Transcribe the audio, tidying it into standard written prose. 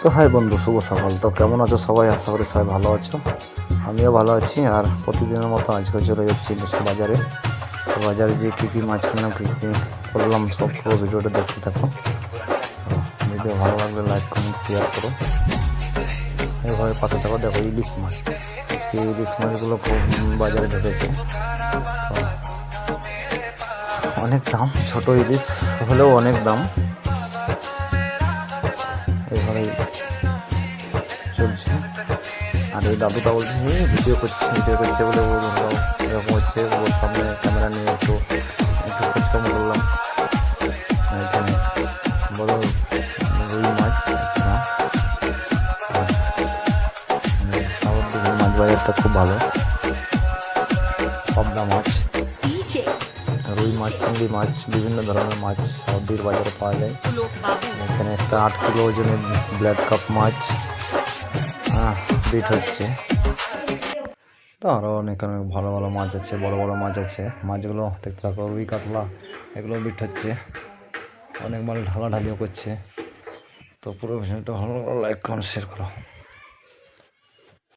তো হাই বন্ধু, শুভ সকাল। তো কেমন আছো সবাই? আশা করি সবাই ভালো আছো। আমিও ভালো আছি। আর প্রতিদিনের মতো আজকে চলে যাচ্ছি বাজারে। তো বাজারে যে কী কী মাছ কিনলাম, কী কী করলাম, সব পুরো ভিডিওটা দেখতে থাকো। তো ভিডিও ভালো লাগলে লাইক কমেন্ট শেয়ার করো, এভাবে পাশে থাকো। দেখো ইলিশ মাছ, আজকে ইলিশ মাছগুলো খুব বাজারে ঢুকেছে। তো অনেক দাম, ছোট ইলিশ হলেও অনেক দাম। এইভাবেই চলছে। আর এই দাদুটা বলছে ভিডিও করছে বলে ও ধরো এরকম হচ্ছে। ওর সামনে ক্যামেরা নিয়ে একটু একটু খোঁজকাম করলাম। এখানে বড় রুই মাছ না, সাউথ দিকের মাছ বাজারটা খুব ভালো। পাবদা মাছ, রুই মাছ, চিংড়ি মাছ, বিভিন্ন ধরনের মাছ সাউথের বাজারে পাওয়া যায়। এখানে একটা 8 কিলো ওজনের ব্ল্যাক কাপ মাছ বিট হচ্ছে। তো আরও অনেক অনেক ভালো ভালো মাছ আছে, বড় বড় মাছ আছে। মাছগুলো দেখতে থাকো, রুই কাতলা এগুলো বিট হচ্ছে। অনেক মাল ঢালাঢালিও করছে। তো পুরো ভিডিওটা ভালো লাইক কমেন্ট শেয়ার করো।